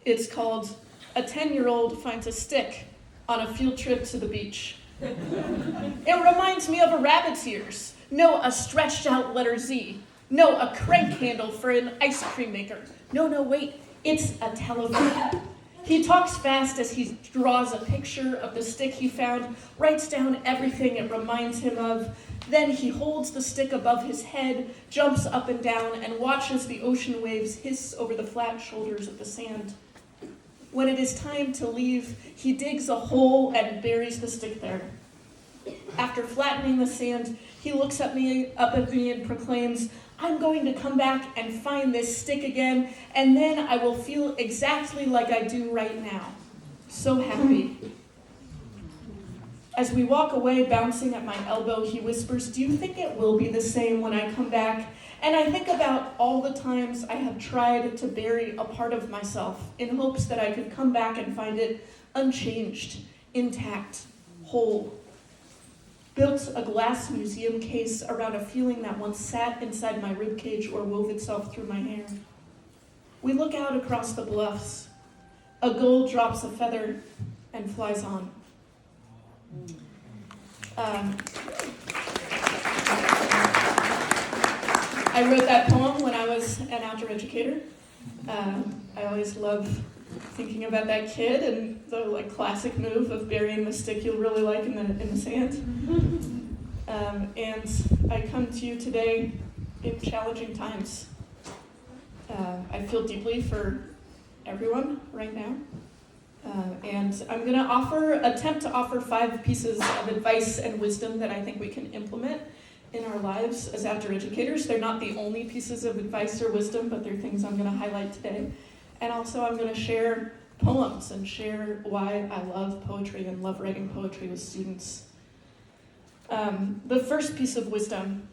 It's called A 10-Year-Old Finds a Stick on a Field Trip to the Beach. It reminds me of a rabbit's ears. No, a stretched out letter Z. No, a crank handle for an ice cream maker. No, wait, it's a telephone. He talks fast as he draws a picture of the stick he found, writes down everything it reminds him of. Then he holds the stick above his head, jumps up and down, and watches the ocean waves hiss over the flat shoulders of the sand. When it is time to leave, he digs a hole and buries the stick there. After flattening the sand, he looks up at me and proclaims, "I'm going to come back and find this stick again, and then I will feel exactly like I do right now. So happy." As we walk away, bouncing at my elbow, he whispers, "Do you think it will be the same when I come back?" And I think about all the times I have tried to bury a part of myself in hopes that I could come back and find it unchanged, intact, whole. Built a glass museum case around a feeling that once sat inside my ribcage or wove itself through my hair. We look out across the bluffs. A gull drops a feather and flies on. I wrote that poem when I was an outdoor educator. I always love thinking about that kid and the classic move of burying the stick you'll really like in the sand. And I come to you today in challenging times. I feel deeply for everyone right now. And I'm going to attempt to offer 5 pieces of advice and wisdom that I think we can implement in our lives as outdoor educators. They're not the only pieces of advice or wisdom, but they're things I'm going to highlight today. And also I'm going to share poems and share why I love poetry and love writing poetry with students. The first piece of wisdom: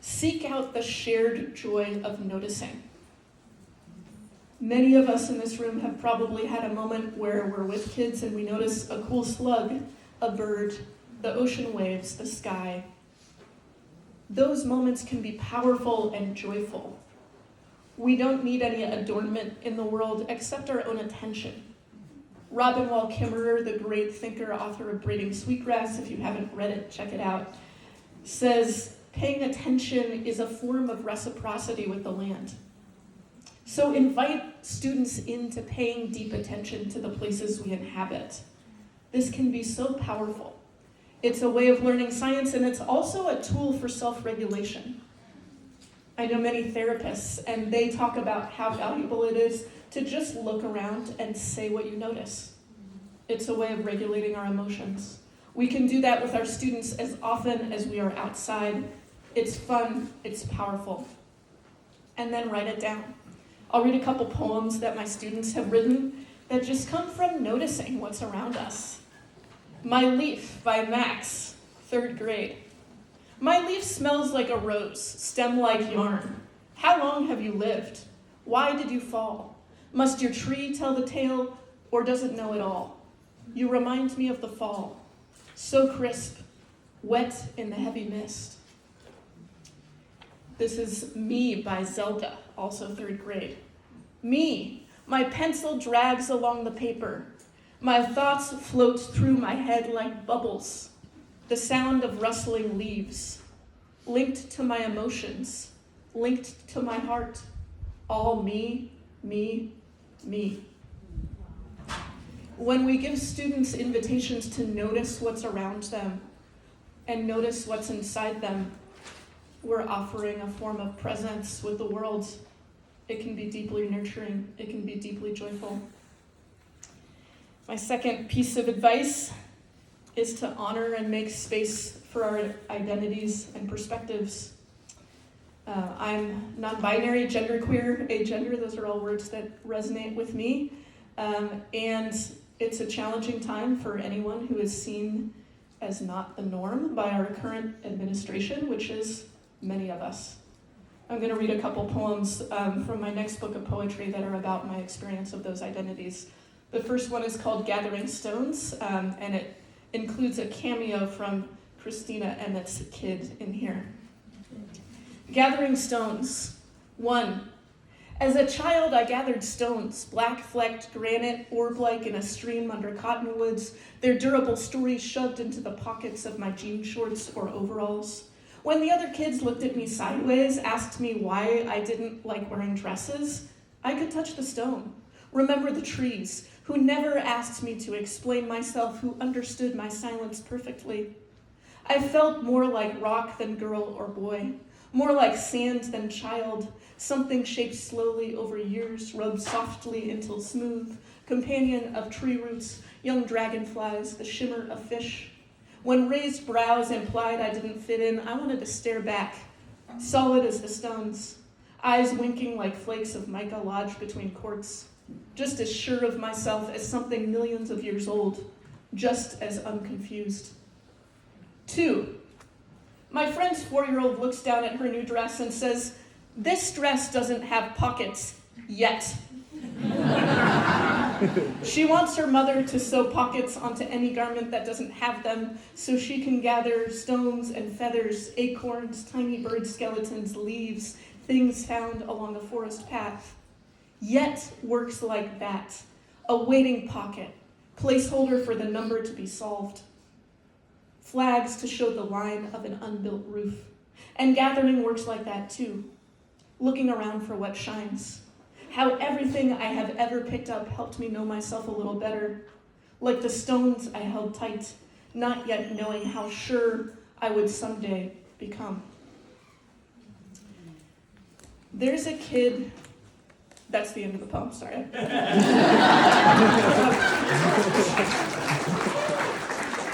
seek out the shared joy of noticing. Many of us in this room have probably had a moment where we're with kids and we notice a cool slug, a bird, the ocean waves, the sky. Those moments can be powerful and joyful. We don't need any adornment in the world except our own attention. Robin Wall Kimmerer, the great thinker, author of Braiding Sweetgrass, if you haven't read it, check it out, says, "Paying attention is a form of reciprocity with the land." So invite students into paying deep attention to the places we inhabit. This can be so powerful. It's a way of learning science, and it's also a tool for self-regulation. I know many therapists, and they talk about how valuable it is to just look around and say what you notice. It's a way of regulating our emotions. We can do that with our students as often as we are outside. It's fun, it's powerful. And then write it down. I'll read a couple poems that my students have written that just come from noticing what's around us. My Leaf by Max, 3rd grade. My leaf smells like a rose, stem like yarn. How long have you lived? Why did you fall? Must your tree tell the tale, or does it know it all? You remind me of the fall, so crisp, wet in the heavy mist. This is Me by Zelda, also 3rd grade. Me, my pencil drags along the paper. My thoughts float through my head like bubbles. The sound of rustling leaves, linked to my emotions, linked to my heart. All me, me, me. When we give students invitations to notice what's around them and notice what's inside them, we're offering a form of presence with the world. It can be deeply nurturing. It can be deeply joyful. My second piece of advice is to honor and make space for our identities and perspectives. I'm non-binary, genderqueer, agender. Those are all words that resonate with me. And it's a challenging time for anyone who is seen as not the norm by our current administration, which is many of us. I'm going to read a couple poems from my next book of poetry that are about my experience of those identities. The first one is called Gathering Stones, and it includes a cameo from Christina Emmett's kid in here. Gathering Stones. 1. As a child, I gathered stones, black-flecked granite, orb-like in a stream under cottonwoods, their durable stories shoved into the pockets of my jean shorts or overalls. When the other kids looked at me sideways, asked me why I didn't like wearing dresses, I could touch the stone, remember the trees, who never asked me to explain myself, who understood my silence perfectly. I felt more like rock than girl or boy, more like sand than child, something shaped slowly over years, rubbed softly until smooth, companion of tree roots, young dragonflies, the shimmer of fish. When raised brows implied I didn't fit in, I wanted to stare back, solid as the stones, eyes winking like flakes of mica lodged between quartz, just as sure of myself as something millions of years old, just as unconfused. 2. My friend's 4-year-old looks down at her new dress and says, "This dress doesn't have pockets yet." She wants her mother to sew pockets onto any garment that doesn't have them so she can gather stones and feathers, acorns, tiny bird skeletons, leaves, things found along a forest path. Yet works like that, a waiting pocket, placeholder for the number to be solved. Flags to show the line of an unbuilt roof. And gathering works like that too, looking around for what shines. How everything I have ever picked up helped me know myself a little better, like the stones I held tight, not yet knowing how sure I would someday become. There's a kid, that's the end of the poem, sorry.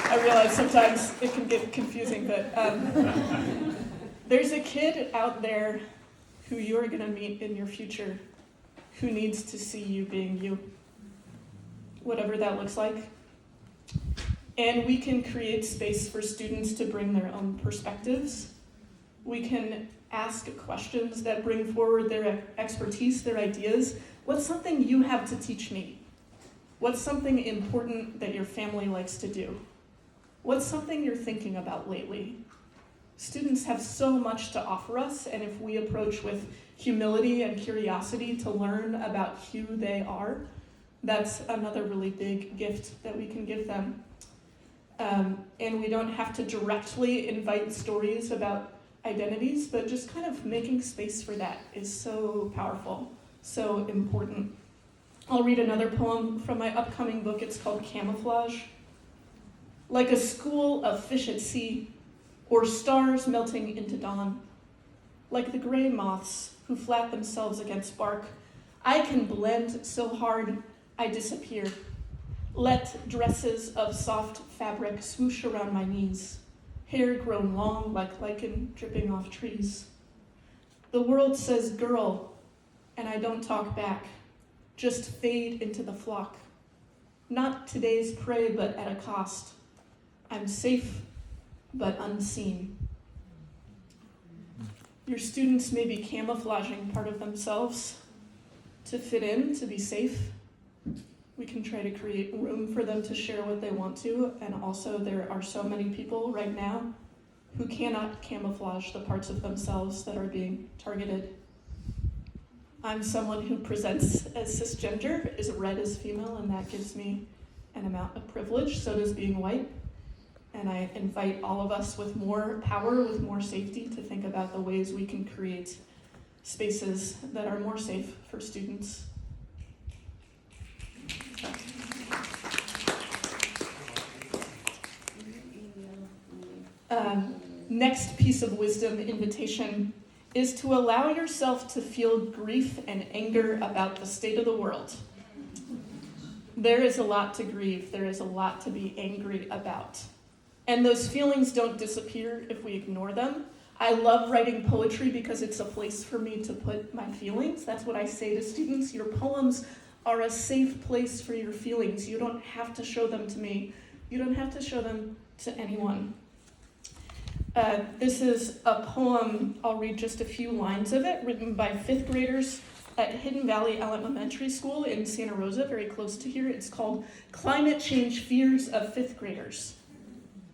I realize sometimes it can get confusing, but there's a kid out there who you're gonna meet in your future who needs to see you being you, whatever that looks like. And we can create space for students to bring their own perspectives. We can ask questions that bring forward their expertise, their ideas. What's something you have to teach me? What's something important that your family likes to do? What's something you're thinking about lately? Students have so much to offer us, and if we approach with humility and curiosity to learn about who they are, that's another really big gift that we can give them. And we don't have to directly invite stories about identities, but just kind of making space for that is so powerful, so important. I'll read another poem from my upcoming book. It's called Camouflage. Like a school of fish at sea, or stars melting into dawn, like the gray moths who flat themselves against bark, I can blend so hard I disappear. Let dresses of soft fabric swoosh around my knees, hair grown long like lichen dripping off trees. The world says girl, and I don't talk back, just fade into the flock. Not today's prey, but at a cost. I'm safe, but unseen. Your students may be camouflaging part of themselves to fit in, to be safe. We can try to create room for them to share what they want to, and also there are so many people right now who cannot camouflage the parts of themselves that are being targeted. I'm someone who presents as cisgender, is read as female, and that gives me an amount of privilege, so does being white. And I invite all of us with more power, with more safety, to think about the ways we can create spaces that are more safe for students. Next piece of wisdom invitation is to allow yourself to feel grief and anger about the state of the world. There is a lot to grieve. There is a lot to be angry about. And those feelings don't disappear if we ignore them. I love writing poetry because it's a place for me to put my feelings. That's what I say to students. Your poems are a safe place for your feelings. You don't have to show them to me. You don't have to show them to anyone. This is a poem, I'll read just a few lines of it, written by 5th graders at Hidden Valley Elementary School in Santa Rosa, very close to here. It's called Climate Change Fears of 5th Graders.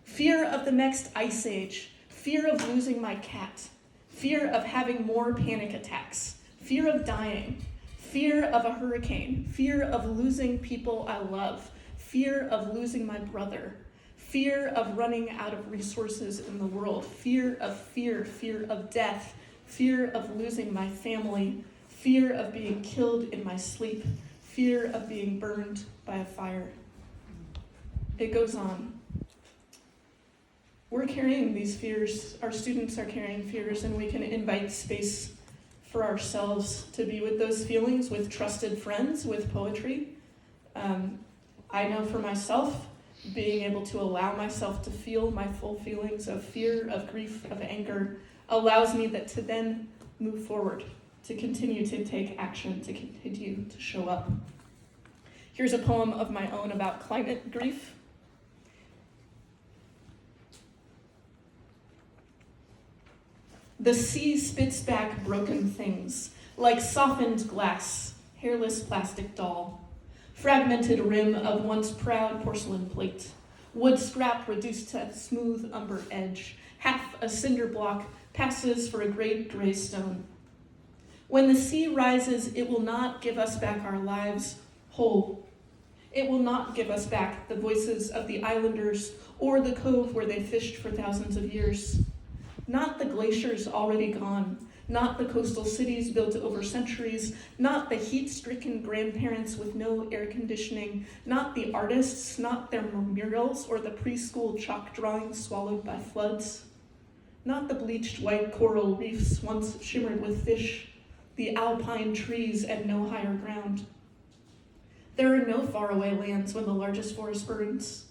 Fear of the next ice age, fear of losing my cat, fear of having more panic attacks, fear of dying, fear of a hurricane, fear of losing people I love, fear of losing my brother, fear of running out of resources in the world, fear of death, fear of losing my family, fear of being killed in my sleep, fear of being burned by a fire. It goes on. We're carrying these fears, our students are carrying fears, and we can invite space for ourselves to be with those feelings with trusted friends, with poetry. I know for myself, being able to allow myself to feel my full feelings of fear, of grief, of anger, allows me to then move forward, to continue to take action, to continue to show up. Here's a poem of my own about climate grief. The sea spits back broken things, like softened glass, hairless plastic doll, fragmented rim of once proud porcelain plate, wood scrap reduced to a smooth umber edge, half a cinder block passes for a great gray stone. When the sea rises, it will not give us back our lives whole. It will not give us back the voices of the islanders or the cove where they fished for thousands of years. Not the glaciers already gone, not the coastal cities built over centuries, not the heat-stricken grandparents with no air conditioning, not the artists, not their murals or the preschool chalk drawings swallowed by floods, not the bleached white coral reefs once shimmered with fish, the alpine trees and no higher ground. There are no faraway lands when the largest forest burns.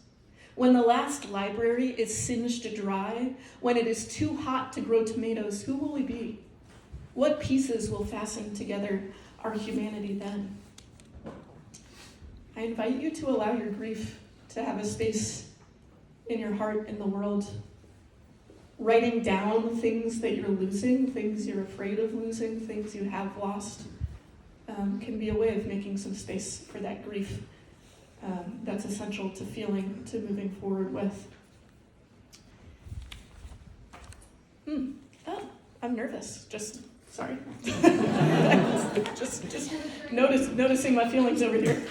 When the last library is singed dry, when it is too hot to grow tomatoes, who will we be? What pieces will fasten together our humanity then? I invite you to allow your grief to have a space in your heart, in the world. Writing down things that you're losing, things you're afraid of losing, things you have lost, can be a way of making some space for that grief. That's essential to feeling, to moving forward with. Oh, I'm nervous. Sorry. just noticing my feelings over here.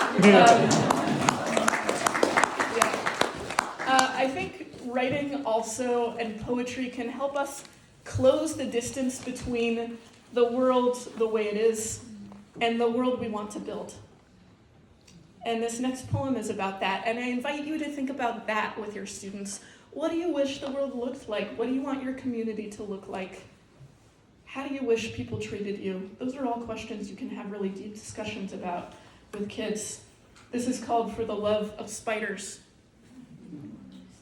I think writing also and poetry can help us close the distance between the world the way it is and the world we want to build. And this next poem is about that, and I invite you to think about that with your students. What do you wish the world looked like? What do you want your community to look like? How do you wish people treated you? Those are all questions you can have really deep discussions about with kids. This is called For the Love of Spiders.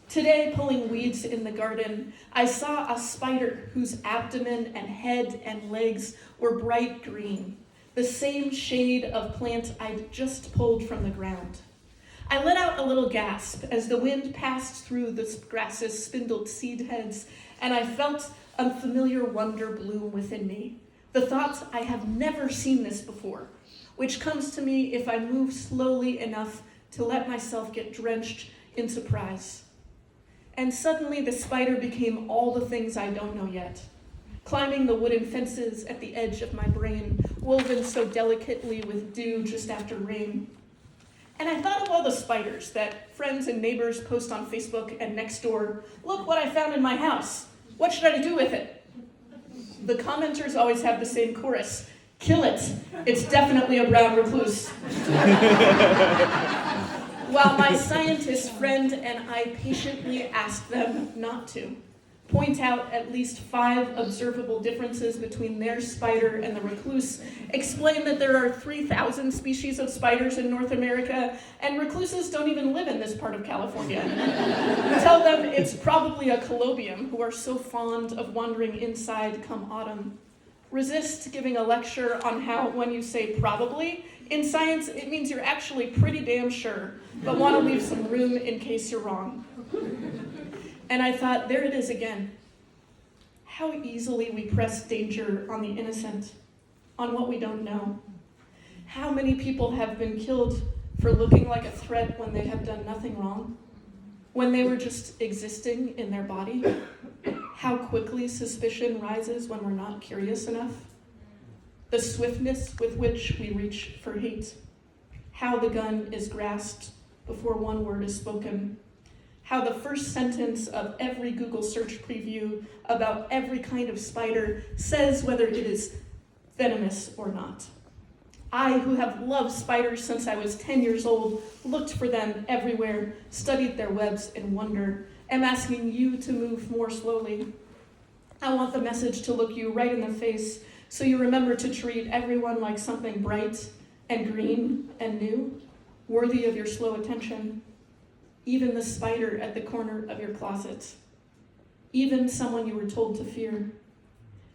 Today, pulling weeds in the garden, I saw a spider whose abdomen and head and legs were bright green, the same shade of plant I'd just pulled from the ground. I let out a little gasp as the wind passed through the grass's spindled seed heads, and I felt a familiar wonder bloom within me. The thought, I have never seen this before, which comes to me if I move slowly enough to let myself get drenched in surprise. And suddenly the spider became all the things I don't know yet. Climbing the wooden fences at the edge of my brain, woven so delicately with dew just after rain. And I thought of all the spiders that friends and neighbors post on Facebook and Nextdoor. Look what I found in my house. What should I do with it? The commenters always have the same chorus. Kill it. It's definitely a brown recluse. While my scientist friend and I patiently ask them not to. Point out at least 5 observable differences between their spider and the recluse, explain that there are 3,000 species of spiders in North America, and recluses don't even live in this part of California. Tell them it's probably a colobium, who are so fond of wandering inside come autumn. Resist giving a lecture on how, when you say probably, in science it means you're actually pretty damn sure, but want to leave some room in case you're wrong. And I thought, there it is again. How easily we press danger on the innocent, on what we don't know. How many people have been killed for looking like a threat when they have done nothing wrong? When they were just existing in their body? How quickly suspicion rises when we're not curious enough? the swiftness with which we reach for hate, how the gun is grasped before one word is spoken, how the first sentence of every Google search preview about every kind of spider says whether it is venomous or not. I, who have loved spiders since I was 10 years old, looked for them everywhere, studied their webs in wonder, am asking you to move more slowly. I want the message to look you right in the face so you remember to treat everyone like something bright and green and new, worthy of your slow attention. Even the spider at the corner of your closet. Even someone you were told to fear.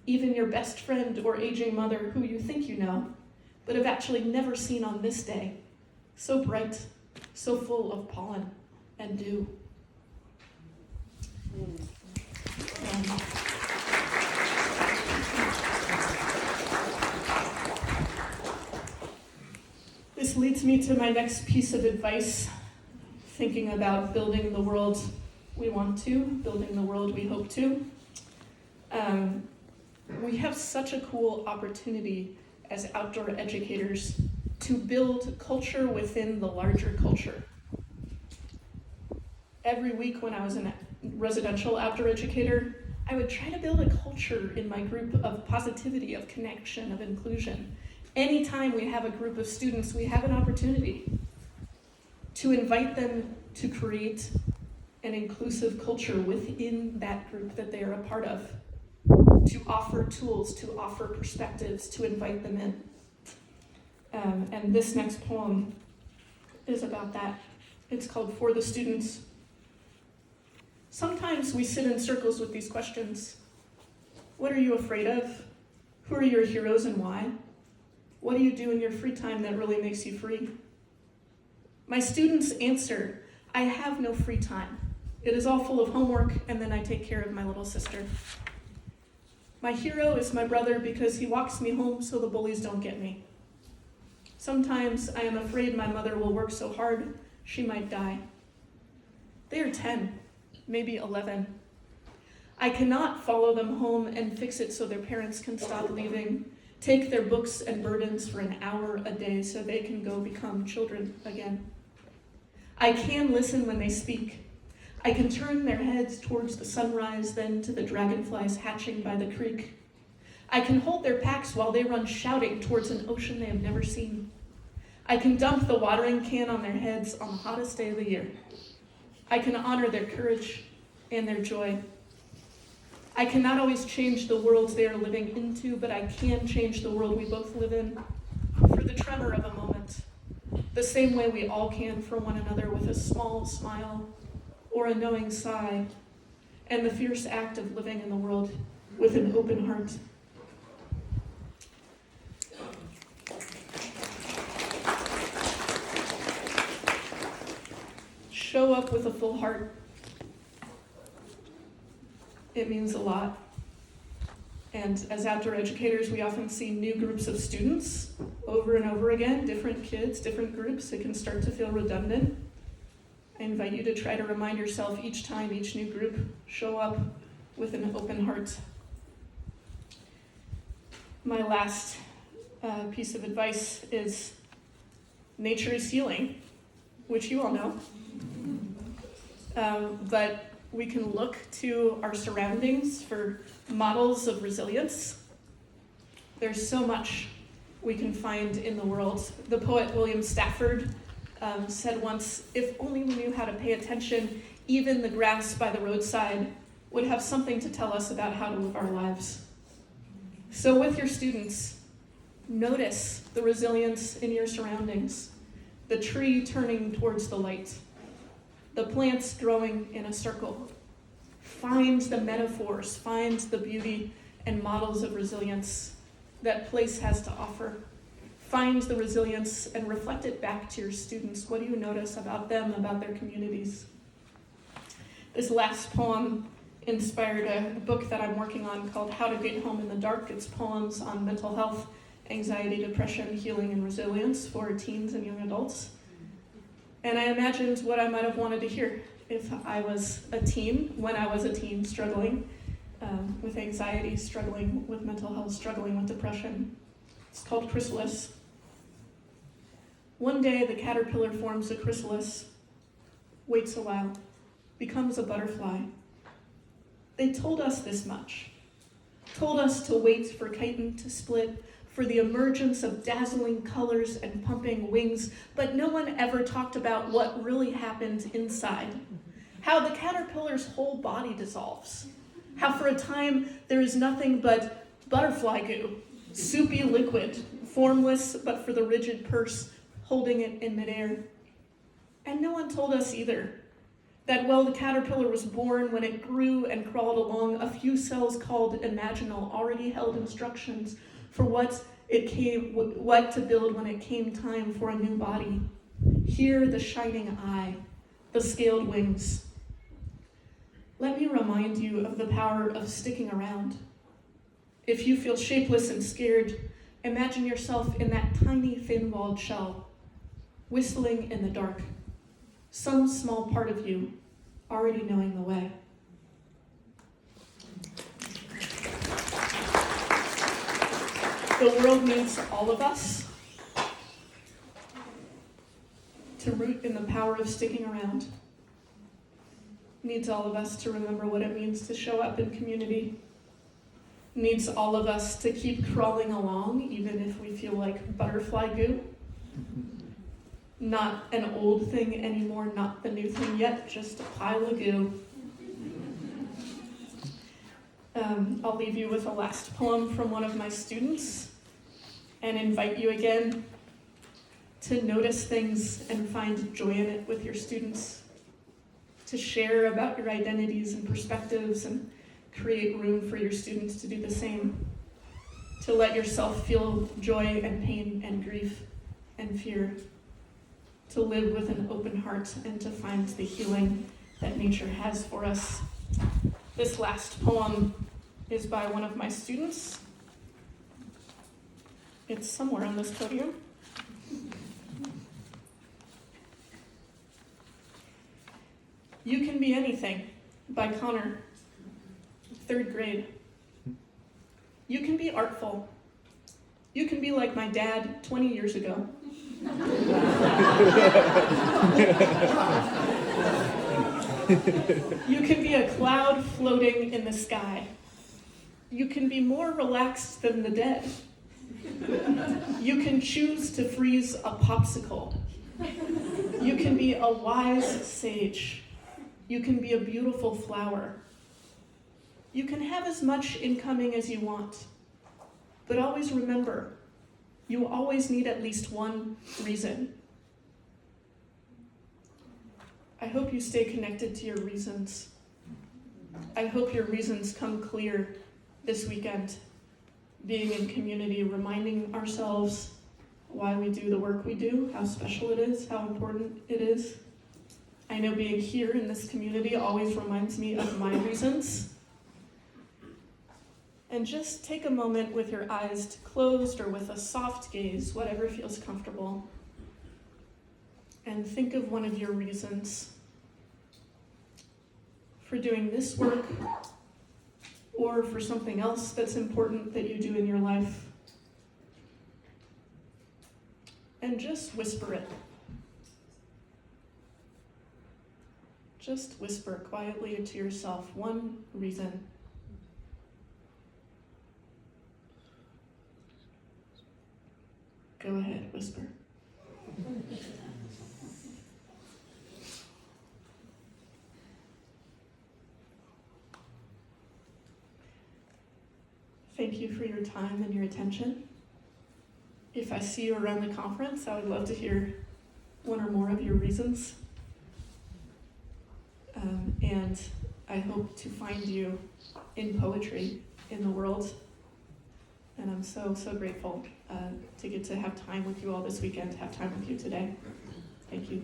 Even your best friend or aging mother who you think you know, but have actually never seen on this day. So bright, so full of pollen and dew. This leads me to my next piece of advice, thinking about building the world we want to, building the world we hope to. We have such a cool opportunity as outdoor educators to build culture within the larger culture. Every week when I was a residential outdoor educator, I would try to build a culture in my group of positivity, of connection, of inclusion. Anytime we have a group of students, we have an opportunity to invite them to create an inclusive culture within that group that they are a part of, to offer tools, to offer perspectives, to invite them in. And this next poem is about that. It's called For the Students. Sometimes we sit in circles with these questions. What are you afraid of? Who are your heroes and why? What do you do in your free time that really makes you free? My students answer, I have no free time. It is all full of homework, and then I take care of my little sister. My hero is my brother because he walks me home so the bullies don't get me. Sometimes I am afraid my mother will work so hard, she might die. They are 10, maybe 11. I cannot follow them home and fix it so their parents can stop leaving, take their books and burdens for an hour a day so they can go become children again. I can listen when they speak. I can turn their heads towards the sunrise, then to the dragonflies hatching by the creek. I can hold their packs while they run shouting towards an ocean they have never seen. I can dump the watering can on their heads on the hottest day of the year. I can honor their courage and their joy. I cannot always change the world they are living into, but I can change the world we both live in for the tremor of a moment, the same way we all can for one another with a small smile or a knowing sigh, and the fierce act of living in the world with an open heart. Show up with a full heart. It means a lot. And as outdoor educators, we often see new groups of students over and over again, different kids, different groups. It can start to feel redundant. I invite you to try to remind yourself each time, each new group, show up with an open heart. My last piece of advice is nature is healing, which you all know. But we can look to our surroundings for models of resilience. There's so much we can find in the world. The poet William Stafford said once, if only we knew how to pay attention, even the grass by the roadside would have something to tell us about how to live our lives. So with your students, notice the resilience in your surroundings, the tree turning towards the light, the plants growing in a circle. Find the metaphors, find the beauty and models of resilience that place has to offer. Find the resilience and reflect it back to your students. What do you notice about them, about their communities? This last poem inspired a book that I'm working on called How to Get Home in the Dark. It's poems on mental health, anxiety, depression, healing, and resilience for teens and young adults. And I imagined what I might have wanted to hear if I was a teen, when I was a teen, struggling with anxiety, struggling with mental health, struggling with depression. It's called chrysalis. One day the caterpillar forms a chrysalis, waits a while, becomes a butterfly. They told us this much. Told us to wait for chitin to split, for the emergence of dazzling colors and pumping wings, but no one ever talked about what really happened inside. How the caterpillar's whole body dissolves. How for a time there is nothing but butterfly goo, soupy liquid, formless but for the rigid purse holding it in midair. And no one told us either that while the caterpillar was born, when it grew and crawled along, a few cells called imaginal already held instructions for what to build when it came time for a new body. Here, the shining eye, the scaled wings. Let me remind you of the power of sticking around. If you feel shapeless and scared, imagine yourself in that tiny, thin-walled shell, whistling in the dark, some small part of you already knowing the way. The world needs all of us to root in the power of sticking around. Needs all of us to remember what it means to show up in community. Needs all of us to keep crawling along, even if we feel like butterfly goo. Not an old thing anymore, not the new thing yet, just a pile of goo. I'll leave you with a last poem from one of my students and invite you again to notice things and find joy in it with your students, to share about your identities and perspectives and create room for your students to do the same, to let yourself feel joy and pain and grief and fear, to live with an open heart and to find the healing that nature has for us. This last poem is by one of my students. It's somewhere on this podium. You Can Be Anything by Connor, 3rd grade. You can be artful. You can be like my dad 20 years ago. You can be a cloud floating in the sky. You can be more relaxed than the dead. You can choose to freeze a popsicle. You can be a wise sage. You can be a beautiful flower. You can have as much incoming as you want, but always remember, you always need at least one reason. I hope you stay connected to your reasons. I hope your reasons come clear this weekend, being in community, reminding ourselves why we do the work we do, how special it is, how important it is. I know being here in this community always reminds me of my reasons. And just take a moment with your eyes closed or with a soft gaze, whatever feels comfortable, and think of one of your reasons for doing this work or for something else that's important that you do in your life. And just whisper it. Just whisper quietly to yourself one reason. Go ahead, whisper. Thank you for your time and your attention. If I see you around the conference, I would love to hear one or more of your reasons. And I hope to find you in poetry in the world. And I'm so, so grateful to get to have time with you all this weekend, to have time with you today. Thank you.